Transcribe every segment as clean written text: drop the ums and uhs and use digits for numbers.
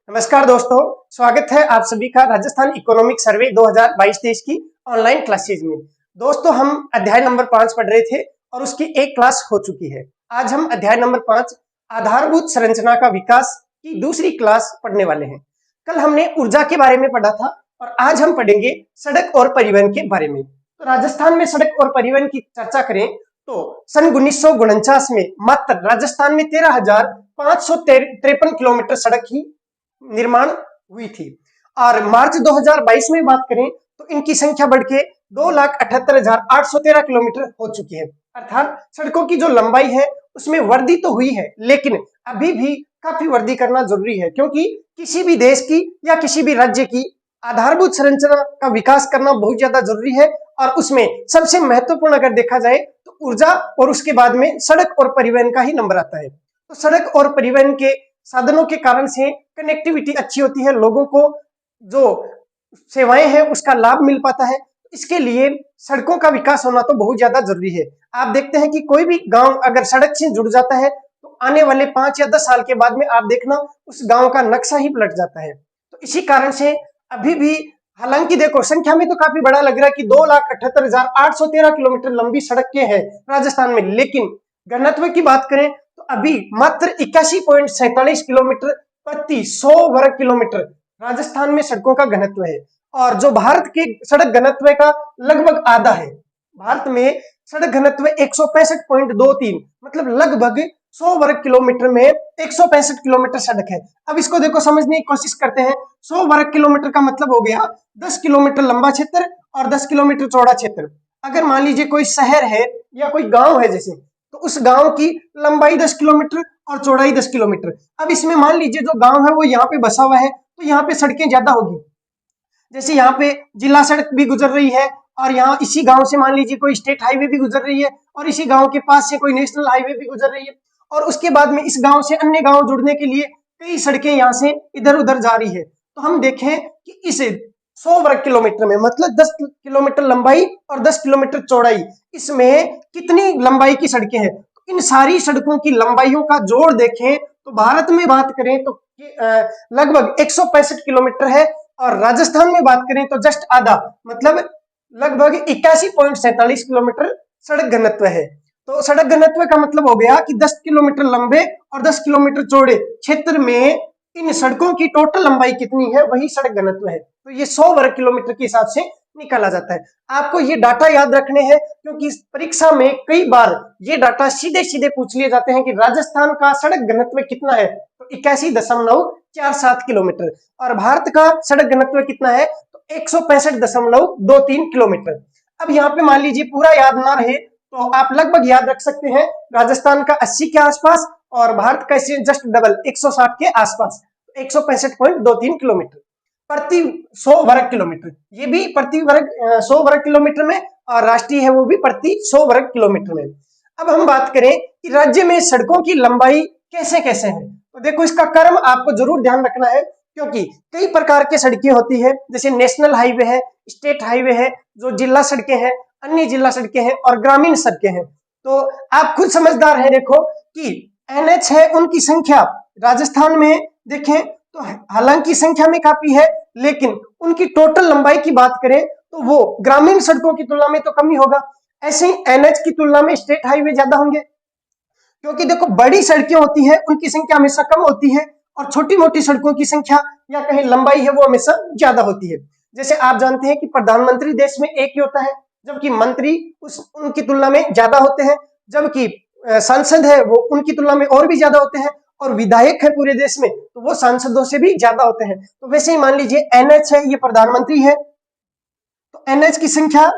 नमस्कार दोस्तों, स्वागत है आप सभी का राजस्थान इकोनॉमिक सर्वे 2022-23 की ऑनलाइन क्लासेज में। दोस्तों, हम अध्याय नंबर 5 पढ़ रहे थे और उसकी एक क्लास हो चुकी है। आज हम अध्याय नंबर 5 आधारभूत संरचना का विकास की दूसरी क्लास पढ़ने वाले हैं। कल हमने ऊर्जा के बारे में पढ़ा था और आज हम पढ़ेंगे सड़क और परिवहन के बारे में। तो राजस्थान में सड़क और परिवहन की चर्चा करें तो सन 1949 में मात्र राजस्थान में 13,553 किलोमीटर सड़क ही निर्माण हुई थी और मार्च 2022 में बात करें तो इनकी संख्या बढ़ के 2,78,813 किलोमीटर हो चुकी है। अर्थात सड़कों की जो लंबाई है उसमें वृद्धि तो हुई है, लेकिन अभी भी काफी वृद्धि करना जरूरी है, क्योंकि किसी भी देश की या किसी भी राज्य की आधारभूत संरचना का विकास करना बहुत ज्यादा जरूरी है। और उसमें सबसे महत्वपूर्ण अगर देखा जाए तो ऊर्जा और उसके बाद में सड़क और परिवहन का ही नंबर आता है। तो सड़क और परिवहन के साधनों के कारण से कनेक्टिविटी अच्छी होती है, लोगों को जो सेवाएं हैं उसका लाभ मिल पाता है। इसके लिए सड़कों का विकास होना तो बहुत ज्यादा जरूरी है। आप देखते हैं कि कोई भी गांव अगर सड़क से जुड़ जाता है तो आने वाले 5 या 10 साल के बाद में आप देखना उस गांव का नक्शा ही पलट जाता है। तो इसी कारण से अभी भी, हालांकि देखो संख्या में तो काफी बड़ा लग रहा है कि 2,78,813 किलोमीटर लंबी सड़कें हैं राजस्थान में, लेकिन घनत्व की बात करें तो अभी मात्र 81.47 किलोमीटर प्रति 100 वर्ग किलोमीटर राजस्थान में सड़कों का घनत्व है। और जो भारत के सड़क घनत्व का लगभग आधा है। भारत में सड़क घनत्व 165.23, मतलब लगभग 100 वर्ग किलोमीटर में 165 किलोमीटर सड़क है। अब इसको देखो, समझने की कोशिश करते हैं। 100 वर्ग किलोमीटर का मतलब हो गया 10 किलोमीटर लंबा क्षेत्र और 10 किलोमीटर चौड़ा क्षेत्र। अगर मान लीजिए कोई शहर है या कोई गांव है जैसे, तो उस गांव की लंबाई 10 किलोमीटर और चौड़ाई 10 किलोमीटर। अब इसमें मान लीजिए जो गांव है वो यहाँ पे बसा हुआ है तो यहाँ पे सड़कें ज्यादा होगी। जैसे यहाँ पे जिला सड़क भी गुजर रही है और यहाँ इसी गांव से मान लीजिए कोई स्टेट हाईवे भी गुजर रही है और इसी गांव के पास से कोई नेशनल हाईवे भी गुजर रही है। और उसके बाद में इस गांव से अन्य गांव जुड़ने के लिए कई सड़कें यहाँ से इधर उधर जा रही है। तो हम देखें कि इस 100 वर्ग किलोमीटर में, मतलब 10 किलोमीटर लंबाई और 10 किलोमीटर चौड़ाई, इसमें कितनी लंबाई की सड़कें हैं। तो इन सारी सड़कों की लंबाइयों का जोड़ देखें तो भारत में बात करें तो लगभग 165 किलोमीटर है और राजस्थान में बात करें तो जस्ट आधा, मतलब लगभग 81.47 किलोमीटर सड़क घनत्व है। तो सड़क घनत्व का मतलब हो गया कि 10 किलोमीटर लंबे और 10 किलोमीटर चौड़े क्षेत्र में इन सड़कों की टोटल लंबाई कितनी है, वही सड़क घनत्व है। तो ये 100 वर्ग किलोमीटर के हिसाब से निकाला जाता है। आपको ये डाटा याद रखने हैं, क्योंकि परीक्षा में कई बार ये डाटा सीधे सीधे पूछ लिए जाते हैं कि राजस्थान का सड़क घनत्व कितना है, तो 81.47 किलोमीटर, और भारत का सड़क घनत्व कितना है तो 165.23 किलोमीटर। अब यहाँ पे मान लीजिए पूरा याद ना रहे तो आप लगभग याद रख सकते हैं राजस्थान का 80 के आसपास और भारत का इससे जस्ट डबल 160 के आसपास, 165.23 किलोमीटर प्रति 100 वर्ग किलोमीटर। ये भी प्रति वर्ग 100 वर्ग किलोमीटर में, और राष्ट्रीय है वो भी प्रति 100 वर्ग किलोमीटर में। अब हम बात करें कि राज्य में सड़कों की लंबाई कैसे कैसे है, तो देखो इसका क्रम आपको जरूर ध्यान रखना है, क्योंकि कई प्रकार की सड़कें होती है। जैसे नेशनल हाईवे है, स्टेट हाईवे है, जो जिला सड़कें हैं, अन्य जिला सड़कें हैं और ग्रामीण सड़कें हैं। तो आप खुद समझदार हैं, देखो कि एनएच है उनकी संख्या राजस्थान में देखें तो हालांकि संख्या में काफी है, लेकिन उनकी टोटल लंबाई की बात करें तो वो ग्रामीण सड़कों की तुलना में तो कम ही होगा। ऐसे ही एनएच की तुलना में स्टेट हाईवे ज्यादा होंगे, क्योंकि देखो बड़ी सड़कें होती है उनकी संख्या हमेशा कम होती है और छोटी मोटी सड़कों की संख्या या कहीं लंबाई है वो हमेशा ज्यादा होती है। जैसे आप जानते हैं कि प्रधानमंत्री देश में एक ही होता है, जबकि मंत्री उनकी तुलना में ज्यादा होते हैं, जबकि सांसद है वो उनकी तुलना में और भी ज्यादा होते हैं, और विधायक है पूरे देश में तो वो सांसदों से भी ज्यादा होते हैं। तो वैसे ही मान लीजिए एनएच है, ये प्रधानमंत्री है, तो एनएच की संख्या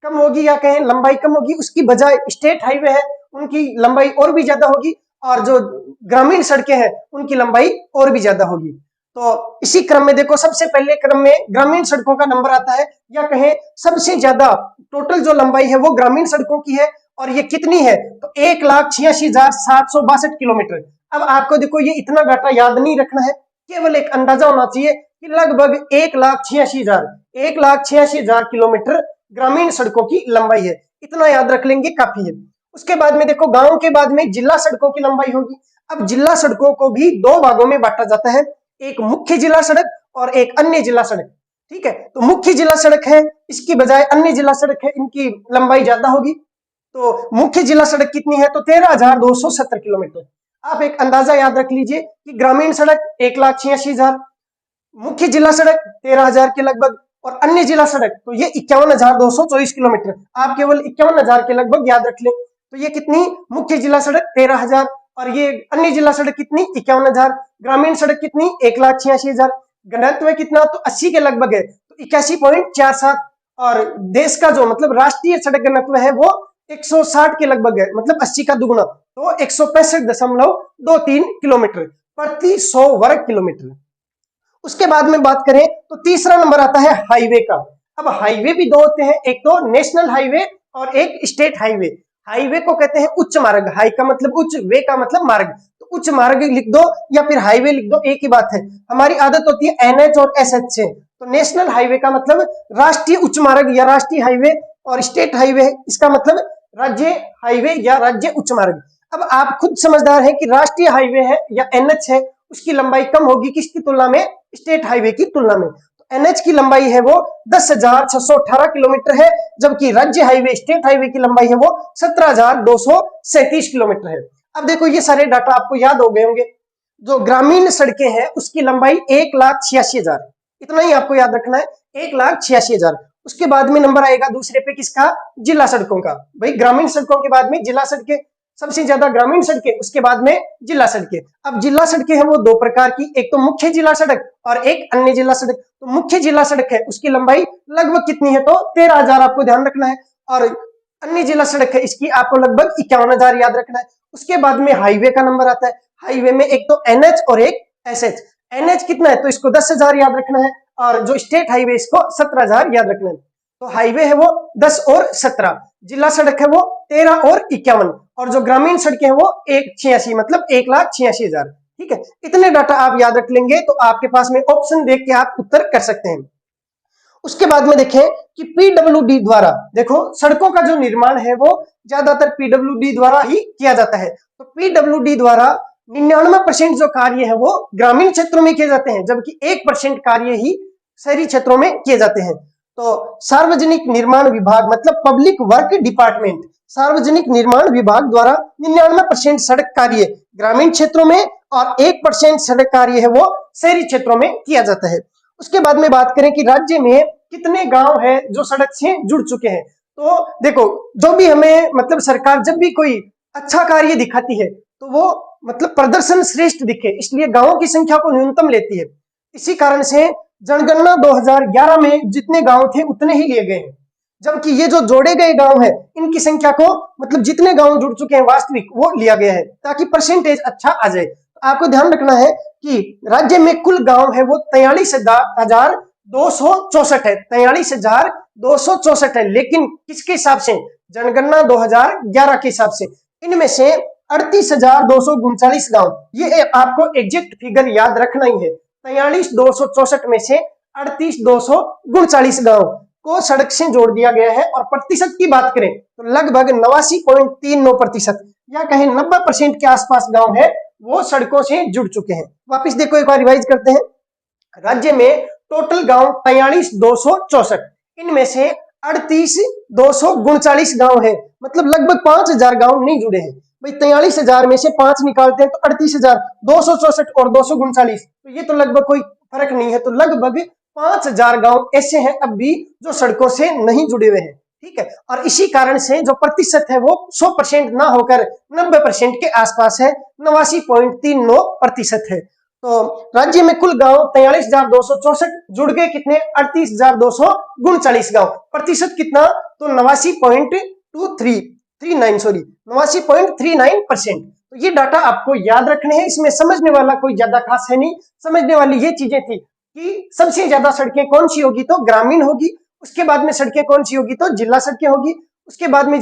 कम होगी या कहें लंबाई कम होगी, उसकी बजाय स्टेट हाईवे है उनकी लंबाई और भी ज्यादा होगी, और जो ग्रामीण सड़कें हैं उनकी लंबाई और भी ज्यादा होगी। तो इसी क्रम में देखो सबसे पहले क्रम में ग्रामीण सड़कों का नंबर आता है, या कहें सबसे ज्यादा टोटल जो लंबाई है वो ग्रामीण सड़कों की है, और ये कितनी है तो 1,86,762 किलोमीटर। अब आपको देखो ये इतना डाटा याद नहीं रखना है, केवल एक अंदाजा होना चाहिए कि लगभग 1,86,000 किलोमीटर ग्रामीण सड़कों की लंबाई है। इतना याद रख लेंगे काफी है। उसके बाद में देखो गांव के बाद में जिला सड़कों की लंबाई होगी। अब जिला सड़कों को भी दो भागों में बांटा जाता है। एक मुख्य जिला सड़क और एक अन्य जिला सड़क। ठीक है, तो मुख्य जिला सड़क है, इसकी बजाय अन्य जिला सड़क है, इनकी लंबाई ज्यादा होगी। तो मुख्य जिला सड़क कितनी है, तो 13,270 किलोमीटर। आप एक अंदाजा याद रख लीजिए कि ग्रामीण सड़क 1,86,000, मुख्य जिला सड़क 13,000 के लगभग, और अन्य जिला सड़क तो ये 51,224 किलोमीटर। आप केवल 51,000 के लगभग याद रख लें। तो ये कितनी, मुख्य जिला सड़क 13,000 और ये अन्य जिला सड़क कितनी, 51,000। ग्रामीण सड़क कितनी, 1,86,000। घनत्व कितना, तो 80 के लगभग है, तो 81.47। और देश का जो मतलब राष्ट्रीय सड़क घनत्व है वो 160 के लगभग है, मतलब 80 का दुगुना, तो 165.23 किलोमीटर प्रति 100 वर्ग किलोमीटर। उसके बाद में बात करें तो तीसरा नंबर आता है हाईवे का। अब हाईवे भी दो होते हैं, एक तो नेशनल हाईवे और एक स्टेट हाईवे। हाईवे को कहते हैं उच्च मार्ग, हाई का मतलब उच्च, वे का मतलब मार्ग, तो उच्च मार्ग लिख दो या फिर हाईवे लिख दो, एक ही बात है। हमारी आदत होती है एनएच और एसएच से, तो नेशनल हाईवे का मतलब राष्ट्रीय उच्च मार्ग या राष्ट्रीय हाईवे, और स्टेट हाईवे इसका मतलब राज्य हाईवे या राज्य उच्च मार्ग। अब आप खुद समझदार हैं कि राष्ट्रीय हाईवे है या एनएच है, उसकी लंबाई कम होगी किसकी तुलना में, स्टेट हाईवे की तुलना में। तो एनएच की लंबाई है वो 10,618 किलोमीटर है, जबकि राज्य हाईवे स्टेट हाईवे की लंबाई है वो 17,237 किलोमीटर है। अब देखो ये सारे डाटा आपको याद हो गए होंगे। जो ग्रामीण सड़कें हैं उसकी लंबाई 1,86,000, इतना ही आपको याद रखना है, 1,86,000। उसके बाद में नंबर आएगा दूसरे पे किसका, जिला सड़कों का। भाई ग्रामीण सड़कों के बाद में जिला सड़कें, सबसे ज्यादा ग्रामीण सड़कें, उसके बाद में जिला सड़कें। अब जिला सड़कें हैं वो दो प्रकार की, एक तो मुख्य जिला सड़क और एक अन्य जिला सड़क। तो मुख्य जिला सड़क है उसकी लंबाई लगभग कितनी है, तो 13,000 आपको ध्यान रखना है, और अन्य जिला सड़क है इसकी आपको लगभग 51,000 याद रखना है। उसके बाद में हाईवे का नंबर आता है। हाईवे में एक तो एनएच और एक एसएच। एनएच कितना है, तो इसको 10,000 याद रखना है, और जो स्टेट हाईवे इसको 17,000 याद रखना है। तो हाईवे है वो 10 और 17, जिला सड़क है वो 13 और 51, और जो ग्रामीण सड़कें हैं वो 1,86 मतलब 1,86,000। ठीक है, इतने डाटा आप याद रख लेंगे तो आपके पास में ऑप्शन देख के आप उत्तर कर सकते हैं। उसके बाद में देखें कि पीडब्ल्यूडी द्वारा, देखो सड़कों का जो निर्माण है वो ज्यादातर पीडब्ल्यूडी द्वारा ही किया जाता है। तो पीडब्ल्यूडी द्वारा 99% जो कार्य है वो ग्रामीण क्षेत्रों में किए जाते हैं, जबकि 1% कार्य ही शहरी क्षेत्रों में किए जाते हैं। तो सार्वजनिक निर्माण विभाग मतलब पब्लिक वर्क डिपार्टमेंट, सार्वजनिक निर्माण विभाग द्वारा 99% सड़क कार्य ग्रामीण क्षेत्रों में और 1% सड़क कार्य है वो शहरी क्षेत्रों में किया जाता है। उसके बाद में बात करें कि राज्य में कितने गांव हैं जो सड़क से जुड़ चुके हैं। तो देखो जो भी हमें मतलब सरकार जब भी कोई अच्छा कार्य दिखाती है तो वो मतलब प्रदर्शन श्रेष्ठ दिखे, इसलिए गांवों की संख्या को न्यूनतम लेती है। इसी कारण से जनगणना 2011 में जितने गांव थे उतने ही लिए गए हैं, जबकि ये जो जोड़े गए गांव हैं इनकी संख्या को मतलब जितने गांव जुड़ चुके हैं वास्तविक वो लिया गया है, ताकि परसेंटेज अच्छा आ जाए। तो आपको ध्यान रखना है कि राज्य में कुल गांव है वो 43,264 है, 43,264 है, लेकिन किसके हिसाब से, जनगणना 2011 के हिसाब से। इनमें से 38,239 गांव, ये आपको एग्जैक्ट फिगर याद रखना ही है, 43,264 में से 38,239 गांव को सड़क से जोड़ दिया गया है। और प्रतिशत की बात करें तो लगभग 89.39% या कहें 90% के आसपास गांव है वो सड़कों से जुड़ चुके हैं। वापिस देखो एक बार रिवाइज करते हैं। राज्य में टोटल गांव 43,264, इनमें से 38,239 गांव है, मतलब लगभग 5,000 गांव नहीं जुड़े हैं। भाई 43,000 में से 5 निकालते हैं तो 38,264 और 239, तो ये तो लगभग कोई फर्क नहीं है। तो लगभग 5,000 गांव ऐसे हैं अब भी जो सड़कों से नहीं जुड़े हुए हैं। ठीक है, और इसी कारण से जो प्रतिशत है वो 100% ना होकर 90% के आसपास है, 89.39% है। तो राज्य में कुल गांव 43,264 जुड़ गए, कितने 38,239 गांव, प्रतिशत कितना, तो 89.39%। तो ये डाटा आपको याद रखने हैं, इसमें समझने वाला कोई ज्यादा खास है नहीं। समझने वाली ये चीजें थी कि सबसे ज्यादा सड़कें कौन सी होगी, तो ग्रामीण होगी। उसके बाद में सड़कें कौन सी होगी, तो जिला सड़कें होगी। उसके बाद में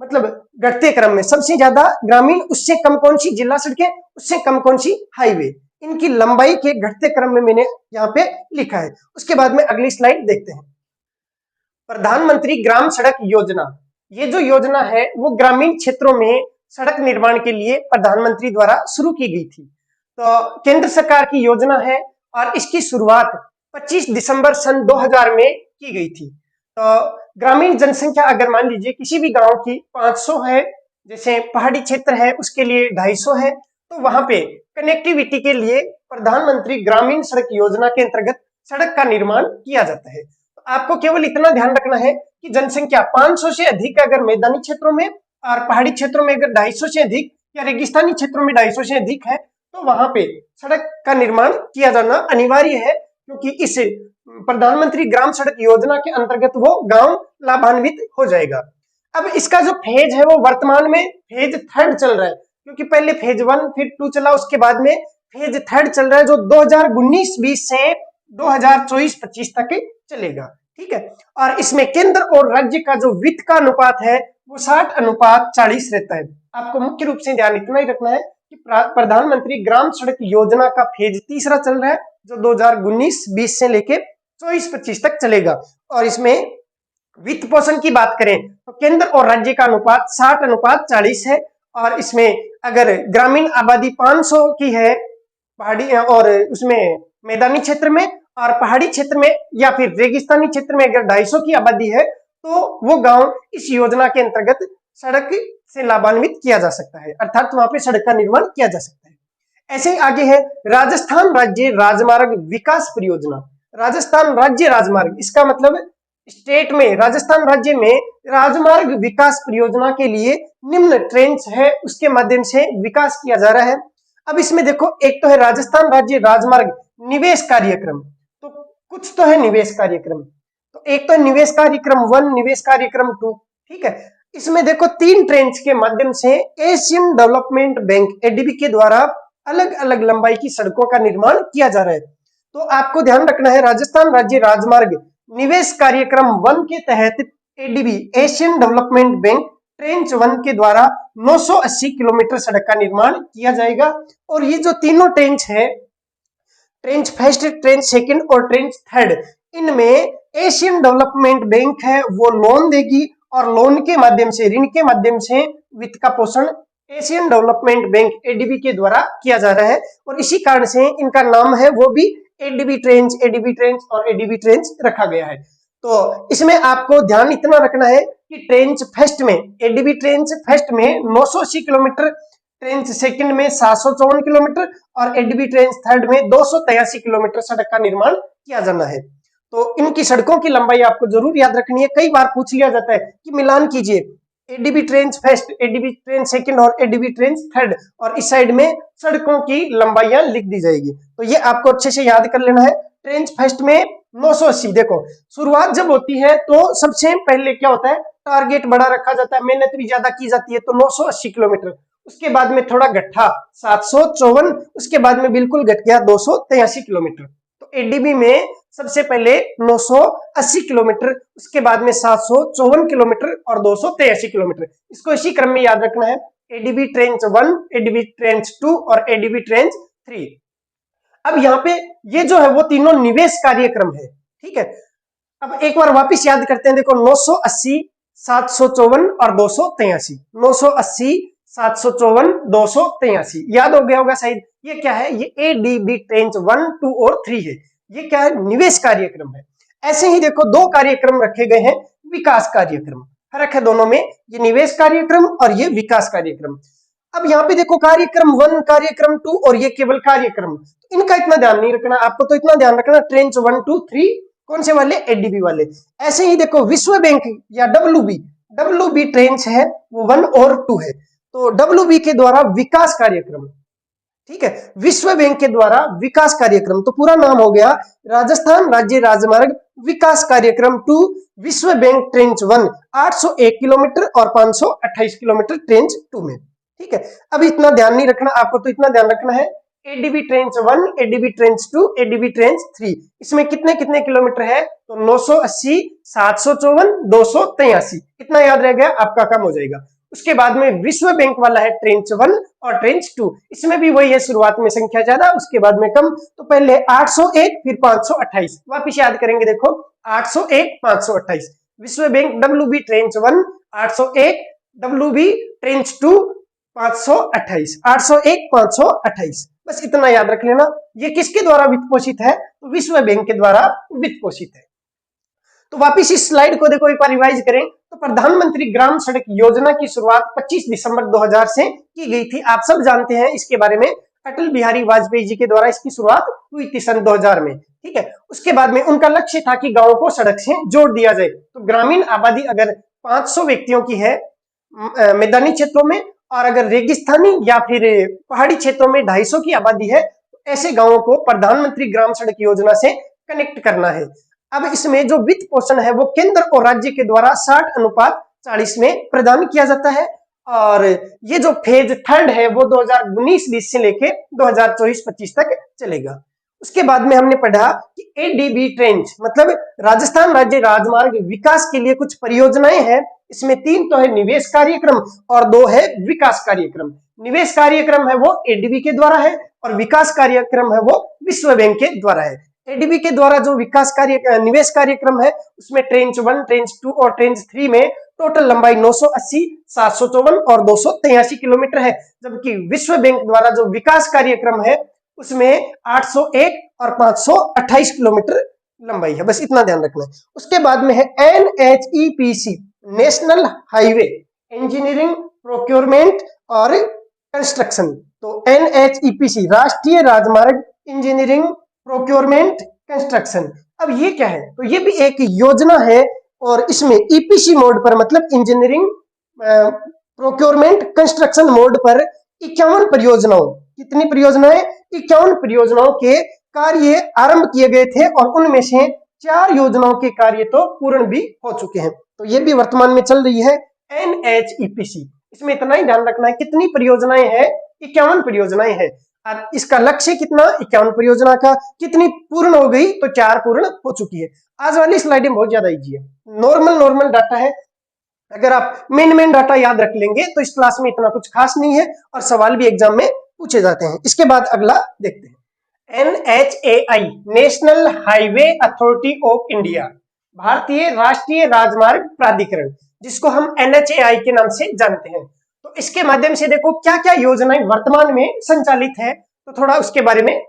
मतलब घटते क्रम में सबसे ज्यादा ग्रामीण, उससे कम कौन सी जिला सड़कें, उससे कम कौन सी हाईवे। इनकी लंबाई के घटते क्रम में मैंने यहाँ पे लिखा है। उसके बाद में अगली स्लाइड देखते हैं। प्रधानमंत्री ग्राम सड़क योजना, ये जो योजना है वो ग्रामीण क्षेत्रों में सड़क निर्माण के लिए प्रधानमंत्री द्वारा शुरू की गई थी। तो केंद्र सरकार की योजना है और इसकी शुरुआत 25 दिसंबर सन 2000 में की गई थी। तो ग्रामीण जनसंख्या अगर मान लीजिए किसी भी गांव की 500 है, जैसे पहाड़ी क्षेत्र है उसके लिए 250 है, तो वहां पे कनेक्टिविटी के लिए प्रधानमंत्री ग्रामीण सड़क योजना के अंतर्गत सड़क का निर्माण किया जाता है। तो आपको केवल इतना ध्यान रखना है कि जनसंख्या 500 से अधिक अगर मैदानी क्षेत्रों में और पहाड़ी क्षेत्रों में अगर 250 से अधिक या रेगिस्तानी क्षेत्रों में 250 से अधिक है तो वहां पे सड़क का निर्माण किया जाना अनिवार्य है, क्योंकि इस प्रधानमंत्री ग्राम सड़क योजना के अंतर्गत वो गांव लाभान्वित हो जाएगा। अब इसका जो फेज है वो वर्तमान में फेज 3 चल रहा है, क्योंकि पहले फेज 1 फिर 2 चला, उसके बाद में फेज 3 चल रहा है जो 2019-20 से 2024-25 तक चलेगा। ठीक है, और इसमें केंद्र और राज्य का जो वित्त का अनुपात है वो 60:40 रहता है। आपको मुख्य रूप से ध्यान इतना ही रखना है कि प्रधानमंत्री ग्राम सड़क योजना का फेज 3 चल रहा है जो 2019-20 से लेके 24-25 तक चलेगा। और इसमें वित्त पोषण की बात करें तो केंद्र और राज्य का अनुपात 60:40 है। और इसमें अगर ग्रामीण आबादी 500 की है पहाड़ी और उसमें मैदानी क्षेत्र में, और पहाड़ी क्षेत्र में या फिर रेगिस्तानी क्षेत्र में अगर 250 की आबादी है तो वो गांव इस योजना के अंतर्गत सड़क से लाभान्वित किया जा सकता है, अर्थात वहां पे सड़क का निर्माण किया जा सकता है। ऐसे ही आगे है राजस्थान राज्य राजमार्ग विकास परियोजना। राजस्थान राज्य राजमार्ग, इसका मतलब स्टेट में राजस्थान राज्य में राजमार्ग विकास परियोजना के लिए निम्न ट्रेंच है उसके माध्यम से विकास किया जा रहा है। अब इसमें देखो, एक तो है राजस्थान राज्य राजमार्ग निवेश कार्यक्रम, तो कुछ तो है निवेश कार्यक्रम, तो एक तो निवेश कार्यक्रम 1, निवेश कार्यक्रम 2। ठीक है, इसमें देखो 3 ट्रेंच के माध्यम से एशियन डेवलपमेंट बैंक एडीबी के द्वारा अलग अलग लंबाई की सड़कों का निर्माण किया जा रहा है। तो आपको ध्यान रखना है राजस्थान राज्य राजमार्ग निवेश कार्यक्रम 1 के तहत ADB Asian development bank trench 1 के द्वारा 980 किलोमीटर सड़क का निर्माण किया जाएगा। और ये जो तीनों ट्रेंच है, ट्रेंच फर्स्ट, ट्रेंच सेकंड और ट्रेंच थर्ड, इनमें एशियन डेवलपमेंट बैंक है वो लोन देगी और लोन के माध्यम से, ऋण के माध्यम से वित्त का पोषण एशियन डेवलपमेंट बैंक एडीबी के द्वारा किया जा रहा है। और इसी कारण से इनका नाम है वो भी एडीबी ट्रेंच और एडीबी ट्रेंच रखा गया है। तो इसमें आपको ध्यान इतना रखना है कि ट्रेंच फर्स्ट में, एडीबी ट्रेंच फर्स्ट में 980 किलोमीटर, ट्रेंच सेकंड में 754 किलोमीटर और एडीबी ट्रेंच थर्ड में 283 किलोमीटर सड़क का निर्माण किया जाना है। तो इनकी सड़कों की लंबाई आपको जरूर याद रखनी है। कई बार पूछ लिया जाता है कि मिलान कीजिए ADB trench first, ADB trench second और एडीबी ट्रेंच थर्ड, और इस साइड में सड़कों की लंबाइयां लिख दी जाएगी। तो ये आपको अच्छे से याद कर लेना है। ट्रेंच फर्स्ट में 980, देखो शुरुआत जब होती है तो सबसे पहले क्या होता है, टारगेट बड़ा रखा जाता है, मेहनत भी ज्यादा की जाती है, तो 980 किलोमीटर। उसके बाद में थोड़ा घटा 754, उसके बाद में बिल्कुल घट गया 283 किलोमीटर। तो एडीबी में सबसे पहले 980 किलोमीटर, उसके बाद में 754 किलोमीटर और 283 किलोमीटर। इसको इसी क्रम में याद रखना है, एडीबी ट्रेंच 1, एडीबी ट्रेंच 2 और एडीबी ट्रेंच 3। अब यहाँ पे ये जो है वो तीनों निवेश कार्यक्रम है। ठीक है, अब एक बार वापिस याद करते हैं। देखो 980, 754 और 283, 980, 754, 283 याद हो गया होगा शायद। ये क्या है, ये एडीबी ट्रेंच 1, 2 और 3 है। ये क्या है, निवेश कार्यक्रम है। ऐसे ही देखो 2 कार्यक्रम रखे गए हैं, विकास कार्यक्रम, फर्क है दोनों में, ये निवेश कार्यक्रम और ये विकास कार्यक्रम। अब यहाँ पे देखो कार्यक्रम 1, कार्यक्रम 2 और ये केवल कार्यक्रम, इनका इतना ध्यान नहीं रखना आपको, तो इतना ध्यान रखना ट्रेंच 1, 2, 3 कौन से वाले, एडीबी वाले। ऐसे ही देखो विश्व बैंक या डब्ल्यूबी ट्रेंच है वो 1 और 2 है, तो डब्ल्यूबी के द्वारा विकास कार्यक्रम। ठीक है, विश्व बैंक के द्वारा विकास कार्यक्रम, तो पूरा नाम हो गया राजस्थान राज्य राजमार्ग विकास कार्यक्रम 2, विश्व बैंक ट्रेंच 1 801 किलोमीटर और 528 किलोमीटर ट्रेंच 2 में। ठीक है, अब इतना ध्यान नहीं रखना आपको, तो इतना ध्यान रखना है ADB trench 1, ADB trench 2, ADB trench 3, इसमें कितने कितने किलोमीटर है, तो 980, 754, 283, इतना याद रह गया आपका काम हो जाएगा। उसके बाद में विश्व बैंक वाला है ट्रेंच 1 और ट्रेंच 2, इसमें भी वही है, शुरुआत में संख्या ज्यादा उसके बाद में कम, तो पहले 801 फिर 528, वापिस याद करेंगे। देखो 801, 528, विश्व bank WB trench 1 801, WB trench 2 528, 801, 528। बस इतना याद रख लेना। ये किसके द्वारा वित्त पोषित है? तो विश्व बैंक के द्वारा वित्त पोषित है। तो वापिस इस स्लाइड को देखो, एक बार रिवाइज करें तो प्रधानमंत्री ग्राम सड़क योजना की शुरुआत 25 दिसंबर 2000 से की गई थी। आप सब जानते हैं इसके बारे में, अटल बिहारी वाजपेयी जी के द्वारा इसकी शुरुआत हुई थी सन 2000 में। ठीक है, उसके बाद में उनका लक्ष्य था कि गांवों को सड़क से जोड़ दिया जाए। तो ग्रामीण आबादी अगर 500 व्यक्तियों की है मैदानी क्षेत्रों में, और अगर रेगिस्तानी या फिर पहाड़ी क्षेत्रों में 250 की आबादी है, तो ऐसे गांवों को प्रधानमंत्री ग्राम सड़क योजना से कनेक्ट करना है। अब इसमें जो वित्त पोषण है वो केंद्र और राज्य के द्वारा 60:40 में प्रदान किया जाता है। और ये जो फेज थर्ड है वो 2019-20 से लेके 2024-25 तक चलेगा। उसके बाद में हमने पढ़ा कि एडीबी ट्रेंच मतलब राजस्थान राज्य राजमार्ग विकास के लिए कुछ परियोजनाएं हैं। इसमें 3 तो है निवेश कार्यक्रम और 2 है विकास कार्यक्रम। निवेश कार्यक्रम है वो एडीबी के द्वारा है और विकास कार्यक्रम है वो विश्व बैंक के द्वारा है। एडीबी के द्वारा जो निवेश कार्यक्रम है उसमें ट्रेंच 1, ट्रेंच 2 और ट्रेंच 3 में टोटल लंबाई 980, 754 और 283 किलोमीटर है। जबकि विश्व बैंक द्वारा जो विकास कार्यक्रम है उसमें 801 और 528 किलोमीटर लंबाई है। बस इतना ध्यान रखना है। उसके बाद में है NHEPC national highway engineering procurement और कंस्ट्रक्शन। तो NHEPC राष्ट्रीय राजमार्ग इंजीनियरिंग प्रोक्योरमेंट कंस्ट्रक्शन। अब ये क्या है? तो ये भी एक योजना है और इसमें ईपीसी मोड पर मतलब इंजीनियरिंग प्रोक्योरमेंट कंस्ट्रक्शन मोड पर 51 परियोजनाओं, कितनी परियोजनाएं? 51 परियोजनाओं के कार्य आरंभ किए गए थे और उनमें से 4 योजनाओं के कार्य तो पूर्ण भी हो चुके हैं। तो ये भी वर्तमान में चल रही है NHEPC। इसमें इतना ही ध्यान रखना है कितनी परियोजनाएं हैं? 51 परियोजनाएं हैं। और इसका लक्ष्य कितना? 51 परियोजना का। कितनी पूर्ण हो गई? तो 4 पूर्ण हो चुकी है। आज वाली स्लाइड बहुत ज्यादा इजी है, नॉर्मल डाटा है। अगर आप मेन डाटा याद रख लेंगे तो इस क्लास में इतना कुछ खास नहीं है और सवाल भी एग्जाम में पूछे जाते हैं। इसके बाद अगला देखते हैं। NHAI national highway authority of India, भारतीय राष्ट्रीय राजमार्ग प्राधिकरण, जिसको हम NHAI के नाम से जानते हैं। तो इसके माध्यम से देखो क्या क्या योजनाएं वर्तमान में संचालित है। तो थोड़ा उसके बारे में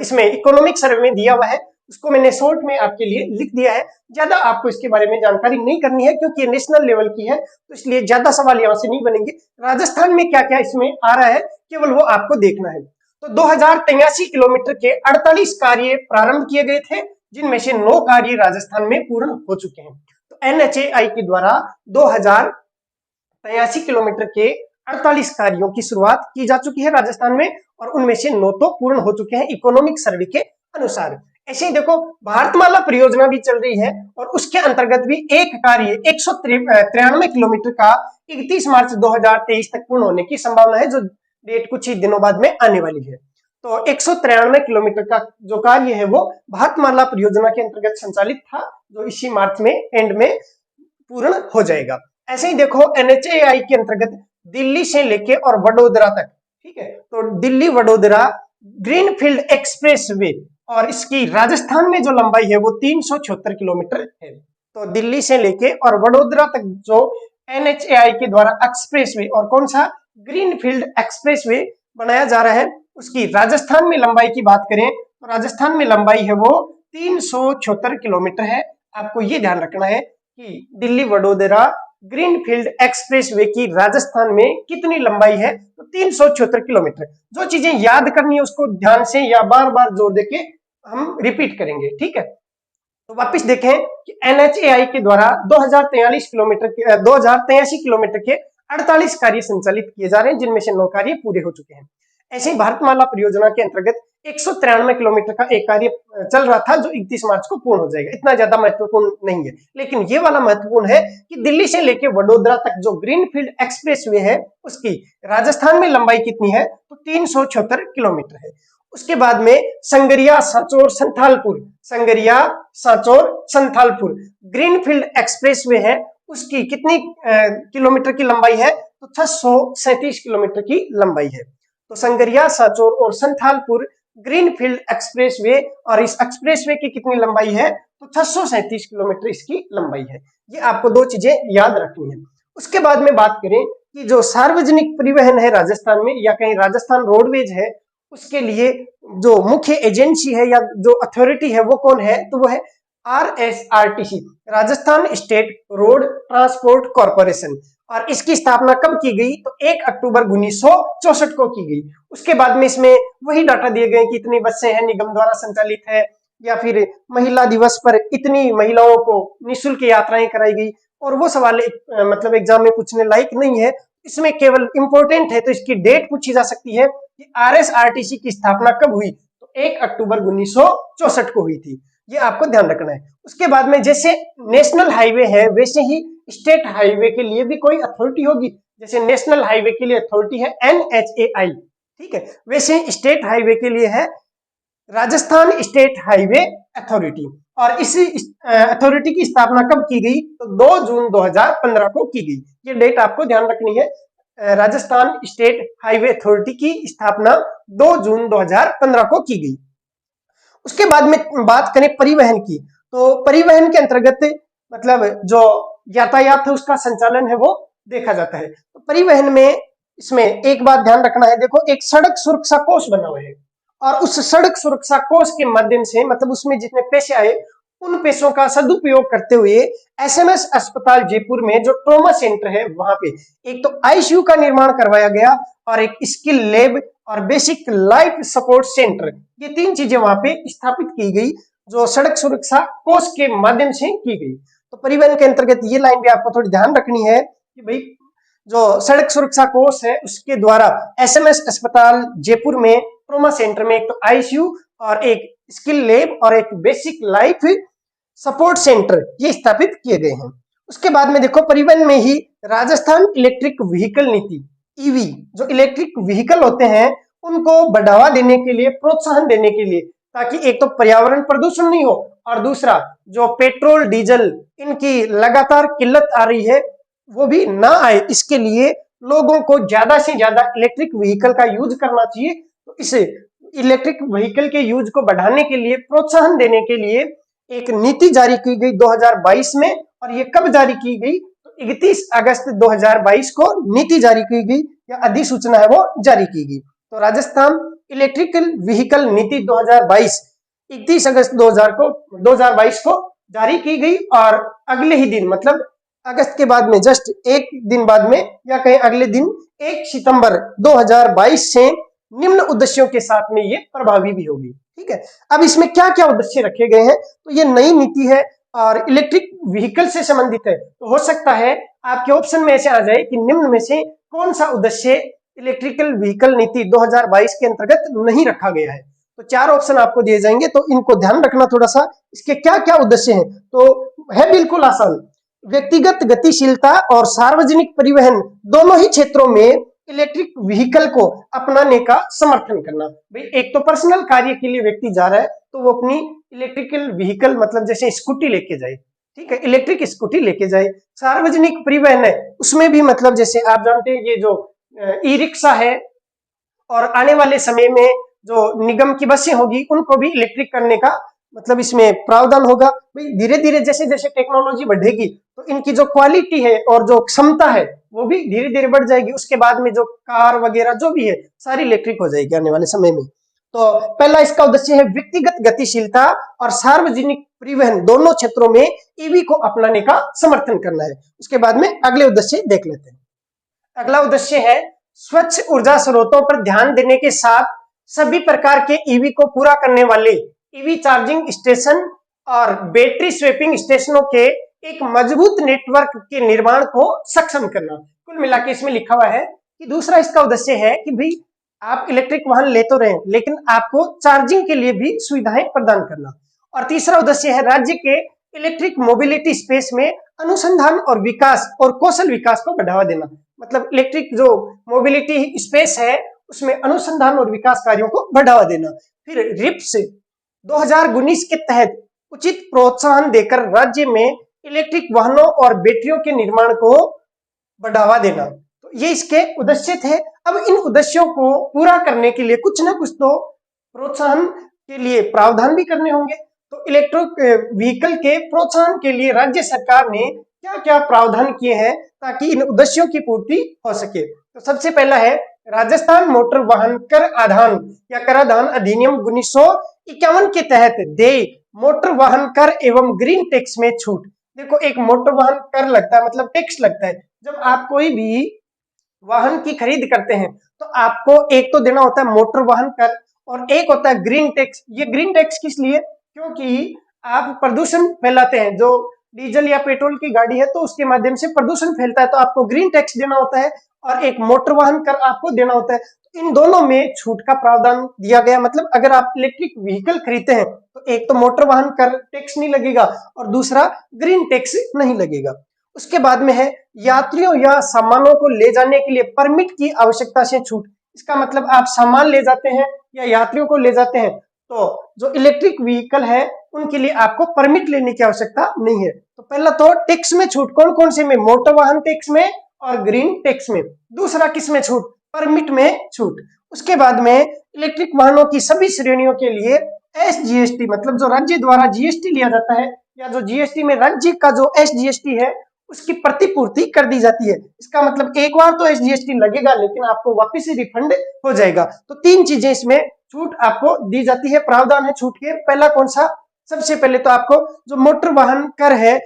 इसमें इकोनॉमिक सर्वे में दिया हुआ है, उसको मैंने शॉर्ट में आपके लिए लिख दिया है। ज्यादा आपको इसके बारे में जानकारी नहीं करनी है क्योंकि ये नेशनल लेवल की है, तो इसलिए ज्यादा सवाल यहाँ से नहीं बनेंगे। राजस्थान में क्या क्या इसमें आ रहा है केवल वो आपको देखना है। तो 2083 किलोमीटर के 48 कार्य प्रारंभ किए गए थे, जिनमें से 9 कार्य राजस्थान में पूर्ण हो चुके हैं। तो NHAI के द्वारा 2083 किलोमीटर के 48 कार्यों की शुरुआत की जा चुकी है राजस्थान में और उनमें से 9 तो पूर्ण हो चुके हैं इकोनॉमिक सर्वे के अनुसार। ऐसे ही देखो भारतमाला परियोजना भी चल रही है और उसके अंतर्गत भी एक कार्य 193 किलोमीटर का 31 मार्च 2023 तक पूर्ण होने की संभावना है, जो डेट कुछ ही दिनों बाद में आने वाली है। तो 193 किलोमीटर का जो कार्य है वो भारतमाला परियोजना के अंतर्गत संचालित था, जो इसी मार्च में एंड में पूर्ण हो जाएगा। ऐसे ही देखो NHAI के अंतर्गत दिल्ली से लेके और वडोदरा तक, ठीक है, तो Delhi Vadodara greenfield express way और इसकी राजस्थान में जो लंबाई है वो 376 किलोमीटर है। तो दिल्ली से लेके और वडोदरा तक जो NHAI के द्वारा एक्सप्रेस वे और कौन सा ग्रीनफील्ड एक्सप्रेस वे बनाया जा रहा है, उसकी राजस्थान में लंबाई की बात करें तो राजस्थान में लंबाई है वो 376 किलोमीटर है। आपको ये ध्यान रखना है कि दिल्ली वडोदरा ग्रीनफील्ड एक्सप्रेसवे की राजस्थान में कितनी लंबाई है, तो 376 किलोमीटर। जो चीजें याद करनी है उसको ध्यान से या बार बार जोर देके हम रिपीट करेंगे, ठीक है। तो वापस देखें कि NHAI के द्वारा 2083 किलोमीटर के 48 कार्य संचालित किए जा रहे हैं, जिनमें से 9 कार्य पूरे हो चुके हैं। ऐसे ही भारतमाला परियोजना के अंतर्गत 193 किलोमीटर का एक कार्य चल रहा था, जो 31 मार्च को पूर्ण हो जाएगा। इतना ज्यादा महत्वपूर्ण नहीं है, लेकिन ये वाला महत्वपूर्ण है कि दिल्ली से लेके वडोदरा तक जो ग्रीनफील्ड एक्सप्रेसवे है उसकी राजस्थान में लंबाई कितनी है, तो 376 किलोमीटर है। उसके बाद में संगरिया सांचौर संथालपुर ग्रीनफील्ड एक्सप्रेसवे है, उसकी कितनी किलोमीटर की लंबाई है, तो 637 किलोमीटर की लंबाई है। तो संगरिया सांचौर और संथालपुर ग्रीनफील्ड एक्सप्रेसवे, और इस एक्सप्रेसवे की कितनी लंबाई है, तो 637 किलोमीटर इसकी लंबाई है। ये आपको 2 चीजें याद रखनी है। उसके बाद में बात करें कि जो सार्वजनिक परिवहन है राजस्थान में या कहीं राजस्थान रोडवेज है, उसके लिए जो मुख्य एजेंसी है या जो अथॉरिटी है वो कौन है, तो वो है RSRTC, Rajasthan state road transport corporation. और इसकी स्थापना कब की गई, तो 1 अक्टूबर 1964 को की गई। उसके बाद में इसमें वही डाटा दिए गए कि इतनी बसें हैं निगम द्वारा संचालित है, या फिर महिला दिवस पर इतनी महिलाओं को निःशुल्क यात्राएं कराई गई। और वो सवाल मतलब एग्जाम में पूछने लायक नहीं है, इसमें केवल इंपॉर्टेंट है तो इसकी डेट पूछी जा सकती है कि RSRTC की स्थापना कब हुई, तो 1 अक्टूबर 1964 को हुई थी। ये आपको ध्यान रखना है। उसके बाद में जैसे नेशनल हाईवे है वैसे ही स्टेट हाईवे के लिए भी कोई अथॉरिटी होगी। जैसे नेशनल हाईवे के लिए अथॉरिटी है NHAI, ठीक है, वैसे स्टेट हाईवे के लिए है राजस्थान स्टेट हाईवे अथॉरिटी। और इसी अथॉरिटी की स्थापना कब की गई, तो 2 जून 2015 को की गई। ये डेट आपको ध्यान रखनी है। राजस्थान स्टेट हाईवे अथॉरिटी की स्थापना 2 जून 2015 को की गई। उसके बाद में बात करें परिवहन की, तो परिवहन के अंतर्गत मतलब जो यातायात है उसका संचालन है वो देखा जाता है। तो परिवहन में इसमें एक बात ध्यान रखना है, देखो एक सड़क सुरक्षा कोष बना हुआ है, और उस सड़क सुरक्षा कोष के माध्यम से मतलब उसमें जितने पैसे आए उन पैसों का सदुपयोग करते हुए SMS अस्पताल जयपुर में जो ट्रॉमा सेंटर है वहां पे एक तो ICU का निर्माण करवाया गया, और एक स्किल लैब और बेसिक लाइफ सपोर्ट सेंटर, ये 3 चीजें वहां पे स्थापित की गई जो सड़क सुरक्षा कोष के माध्यम से की गई। तो परिवहन के अंतर्गत ये लाइन भी आपको थोड़ी ध्यान रखनी है कि भाई जो सड़क सुरक्षा कोष है उसके द्वारा SMS अस्पताल जयपुर में ट्रॉमा सेंटर में एक तो ICU और एक स्किल लैब और एक बेसिक लाइफ सपोर्ट सेंटर ये स्थापित किए गए हैं। उसके बाद में देखो परिवहन में ही राजस्थान इलेक्ट्रिक व्हीकल नीति EV, जो इलेक्ट्रिक व्हीकल होते हैं उनको बढ़ावा देने के लिए, प्रोत्साहन देने के लिए, ताकि एक तो पर्यावरण प्रदूषण नहीं हो और दूसरा जो पेट्रोल डीजल इनकी लगातार किल्लत आ रही है वो भी ना आए, इसके लिए लोगों को ज्यादा से ज्यादा इलेक्ट्रिक व्हीकल का यूज करना चाहिए। तो इस इलेक्ट्रिक व्हीकल के यूज को बढ़ाने के लिए, प्रोत्साहन देने के लिए एक नीति जारी की गई 2022 में। और ये कब जारी की गई, तो 31 अगस्त 2022 को नीति जारी की गई या अधिसूचना है वो जारी की गई। तो राजस्थान इलेक्ट्रिकल व्हीकल नीति 2022 31 अगस्त 2022 को जारी की गई, और अगले ही दिन मतलब अगस्त के बाद में जस्ट एक दिन बाद में या कहीं अगले दिन 1 सितंबर 2022 से निम्न उद्देश्यों के साथ में ये प्रभावी भी होगी। ठीक है, अब इसमें क्या क्या उद्देश्य रखे गए हैं, तो ये नई नीति है और इलेक्ट्रिक व्हीकल से संबंधित है। तो हो सकता है आपके ऑप्शन में ऐसे आ जाए कि निम्न में से कौन सा उद्देश्य इलेक्ट्रिकल व्हीकल नीति 2022 के अंतर्गत नहीं रखा गया है। तो 4 ऑप्शन आपको दिए जाएंगे, तो इनको ध्यान रखना थोड़ा सा, इसके क्या क्या उद्देश्य हैं। तो है बिल्कुल आसान, व्यक्तिगत गतिशीलता और सार्वजनिक परिवहन दोनों ही क्षेत्रों में इलेक्ट्रिक व्हीकल को अपनाने का समर्थन करना। भाई एक तो पर्सनल कार्य के लिए व्यक्ति जा रहा है तो वो अपनी इलेक्ट्रिकल व्हीकल मतलब जैसे स्कूटी लेके जाए, ठीक है, इलेक्ट्रिक स्कूटी लेके जाए। सार्वजनिक परिवहन है उसमें भी मतलब जैसे आप जानते हैं ये जो ई रिक्शा है, और आने वाले समय में जो निगम की बसें होगी उनको भी इलेक्ट्रिक करने का मतलब इसमें प्रावधान होगा। भाई धीरे धीरे जैसे जैसे टेक्नोलॉजी बढ़ेगी तो इनकी जो क्वालिटी है और जो क्षमता है वो भी धीरे धीरे बढ़ जाएगी। उसके बाद में जो कार वगैरह जो भी है सारी इलेक्ट्रिक हो जाएगी आने वाले समय में। तो पहला इसका उद्देश्य है व्यक्तिगत गतिशीलता और सार्वजनिक परिवहन दोनों क्षेत्रों में ईवी को अपनाने का समर्थन करना है। उसके बाद में अगले उद्देश्य देख लेते हैं। अगला उद्देश्य है स्वच्छ ऊर्जा स्रोतों पर ध्यान देने के साथ सभी प्रकार के ईवी को पूरा करने वाले ईवी चार्जिंग स्टेशन और बैटरी स्वैपिंग स्टेशनों के एक मजबूत नेटवर्क के निर्माण को सक्षम करना। कुल मिलाकर इसमें लिखा हुआ है कि दूसरा इसका उद्देश्य है कि भाई आप इलेक्ट्रिक वाहन ले तो रहे हैं लेकिन आपको चार्जिंग के लिए भी सुविधाएं प्रदान करना। और तीसरा उद्देश्य है राज्य के इलेक्ट्रिक मोबिलिटी स्पेस में अनुसंधान और विकास और कौशल विकास को बढ़ावा देना। मतलब इलेक्ट्रिक जो मोबिलिटी स्पेस है उसमें अनुसंधान और विकास कार्यों को बढ़ावा देना। फिर रिप्स 2019 के तहत उचित प्रोत्साहन देकर राज्य में इलेक्ट्रिक वाहनों और बैटरियों के निर्माण को बढ़ावा देना। तो ये इसके उद्देश्य थे। अब इन उद्देश्यों को पूरा करने के लिए कुछ ना कुछ तो प्रोत्साहन के लिए प्रावधान भी करने होंगे। तो इलेक्ट्रिक व्हीकल के प्रोत्साहन के लिए राज्य सरकार ने क्या क्या प्रावधान किए हैं ताकि इन उद्देश्यों की पूर्ति हो सके। तो सबसे पहला है राजस्थान मोटर वाहन कर आधान या कराधान अधिनियम 1951 के तहत देय मोटर वाहन कर एवं ग्रीन टैक्स में छूट। देखो, एक मोटर वाहन कर लगता है, मतलब टैक्स लगता है। जब आप कोई भी वाहन की खरीद करते हैं तो आपको एक तो देना होता है मोटर वाहन कर और एक होता है ग्रीन टैक्स। ये ग्रीन टैक्स किस लिए? क्योंकि आप प्रदूषण फैलाते हैं। जो डीजल या पेट्रोल की गाड़ी है तो उसके माध्यम से प्रदूषण फैलता है, तो आपको ग्रीन टैक्स देना होता है और एक मोटर वाहन कर आपको देना होता है। इन दोनों में छूट का प्रावधान दिया गया। मतलब अगर आप इलेक्ट्रिक व्हीकल खरीदते हैं तो एक तो मोटर वाहन कर टैक्स नहीं लगेगा और दूसरा ग्रीन टैक्स नहीं लगेगा। उसके बाद में है यात्रियों या सामानों को ले जाने के लिए परमिट की आवश्यकता से छूट। इसका मतलब आप सामान ले जाते हैं या यात्रियों को ले जाते हैं तो जो इलेक्ट्रिक व्हीकल है उनके लिए आपको परमिट लेने की आवश्यकता नहीं है। तो पहला तो टैक्स में छूट कौन कौन से में? मोटर वाहन टैक्स में और ग्रीन टैक्स में। दूसरा किस में छूट? परमिट में छूट। उसके बाद में इलेक्ट्रिक वाहनों की सभी श्रेणियों के लिए SGST, मतलब जो राज्य द्वारा GST लिया जाता है या जो GST में राज्य का जो SGST है उसकी प्रतिपूर्ति कर दी जाती है। इसका मतलब एक बार तो SGST लगेगा लेकिन आपको वापस से रिफंड हो जाएगा। तो तीन चीजें इसमें छूट आपको दी जाती है, प्रावधान है छूट के। पहला कौन सा? सबसे पहले तो आपको जो मोटर वाहन कर है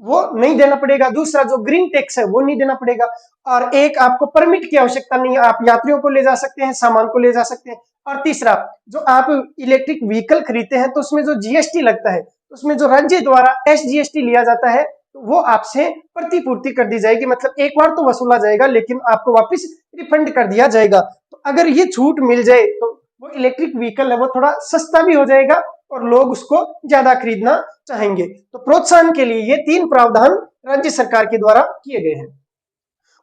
वो नहीं देना पड़ेगा। दूसरा जो ग्रीन टैक्स है वो नहीं देना पड़ेगा और एक आपको परमिट की आवश्यकता नहीं है, आप यात्रियों को ले जा सकते हैं, सामान को ले जा सकते हैं। और तीसरा, जो आप इलेक्ट्रिक व्हीकल खरीदते हैं तो उसमें जो GST लगता है, उसमें जो राज्य द्वारा SGST लिया जाता है तो वो आपसे प्रतिपूर्ति कर दी जाएगी। मतलब एक बार तो वसूला जाएगा लेकिन आपको वापस रिफंड कर दिया जाएगा। तो अगर ये छूट मिल जाए तो वो इलेक्ट्रिक व्हीकल है वो थोड़ा सस्ता भी हो जाएगा और लोग उसको ज्यादा खरीदना चाहेंगे। तो प्रोत्साहन के लिए ये तीन प्रावधान राज्य सरकार के द्वारा किए गए हैं।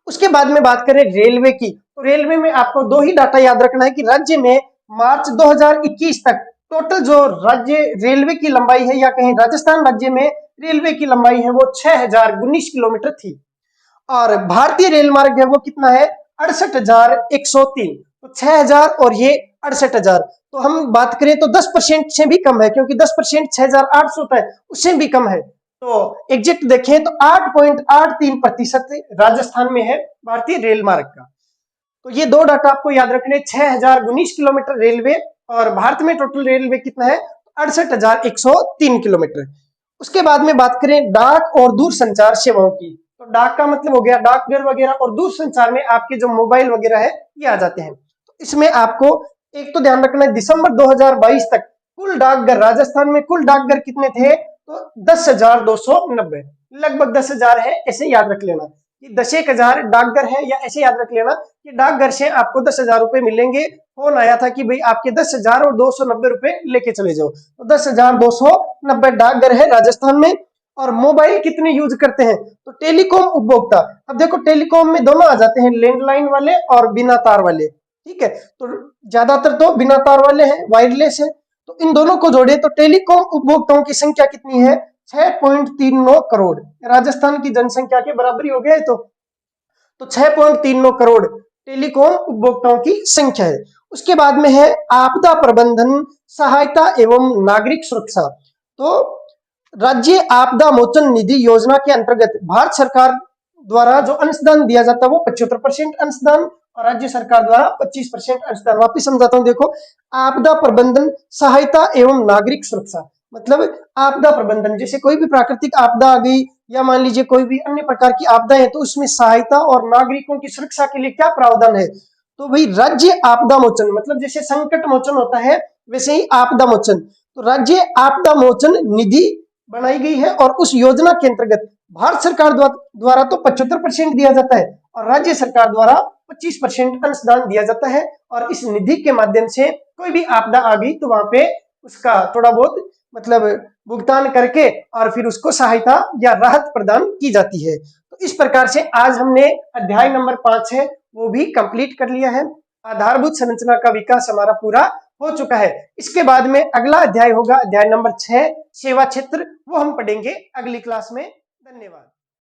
उसके बाद में बात करें रेलवे की, तो रेलवे में आपको दो ही डाटा याद रखना है कि राज्य में मार्च 2021 तक टोटल जो राज्य रेलवे की लंबाई है या कहीं राजस्थान राज्य में रेलवे की लंबाई है वो 6019 किलोमीटर थी और भारतीय रेल मार्ग है वो कितना है? 68,103। तो 6000 और ये 68,000, तो हम बात करें तो 10% से भी कम है, क्योंकि 10% 6,800 होता है, उससे भी कम है। तो एग्जैक्ट देखें तो 8.83% राजस्थान में है भारतीय रेल मार्ग का। तो ये दो डाटा आपको याद रखने, 6019 किलोमीटर रेलवे और भारत में टोटल रेलवे कितना है? 68,103 किलोमीटर। उसके बाद में बात करें डाक और दूरसंचार सेवाओं की, तो डाक का मतलब हो गया डाकघर वगैरह और दूरसंचार में आपके जो मोबाइल वगैरह है ये आ जाते हैं। तो इसमें आपको एक तो ध्यान रखना है दिसंबर 2022 तक कुल डाकघर राजस्थान में कुल डाकघर कितने थे? तो 10,290, लगभग 10,000 है, ऐसे याद रख लेना कि 10,000 डाकघर है, या ऐसे याद रख लेना कि डाकघर से आपको 10,000 रुपए मिलेंगे। फोन आया था कि भाई आपके 10,000 और 290 रुपए लेके चले जाओ, तो 10,290 डाकघर है राजस्थान में। और मोबाइल कितने यूज करते हैं? तो टेलीकॉम उपभोक्ता, अब देखो टेलीकॉम में दोनों आ जाते हैं, लैंडलाइन वाले और बिना तार वाले, ठीक है। तो ज्यादातर तो बिना तार वाले हैं, वायरलेस है, तो इन दोनों को जोड़े तो टेलीकॉम उपभोक्ताओं की संख्या कितनी है? 6.39 करोड़। राजस्थान की जनसंख्या के बराबरी हो गए तो 6.39 करोड़ टेलीकॉम उपभोक्ताओं की संख्या है। उसके बाद में है आपदा प्रबंधन सहायता एवं नागरिक सुरक्षा। तो राज्य आपदा मोचन निधि योजना के अंतर्गत भारत सरकार द्वारा जो अंशदान दिया जाता है वो 75% अंशदान और राज्य सरकार द्वारा 25% अंशदान। वापिस समझाता हूं, देखो, आपदा प्रबंधन सहायता एवं नागरिक सुरक्षा मतलब आपदा प्रबंधन, जैसे कोई भी प्राकृतिक आपदा आ गई या मान लीजिए कोई भी अन्य प्रकार की आपदा है तो उसमें सहायता और नागरिकों की सुरक्षा के लिए क्या प्रावधान है? तो भाई राज्य आपदा मोचन, मतलब जैसे संकट मोचन होता है वैसे ही आपदा मोचन, तो राज्य आपदा मोचन निधि बनाई गई है और उस योजना के अंतर्गत भारत सरकार द्वारा तो 75% दिया जाता है और राज्य सरकार द्वारा 25% अंशदान दिया जाता है। और इस निधि के माध्यम से कोई भी आपदा आ गई तो वहां पे उसका थोड़ा बहुत मतलब भुगतान करके और फिर उसको सहायता या राहत प्रदान की जाती है। तो इस प्रकार से आज हमने अध्याय नंबर 5 है वो भी कंप्लीट कर लिया है। आधारभूत संरचना का विकास हमारा पूरा हो चुका है। इसके बाद में अगला अध्याय होगा अध्याय नंबर 6 सेवा क्षेत्र, वो हम पढ़ेंगे अगली क्लास में। धन्यवाद।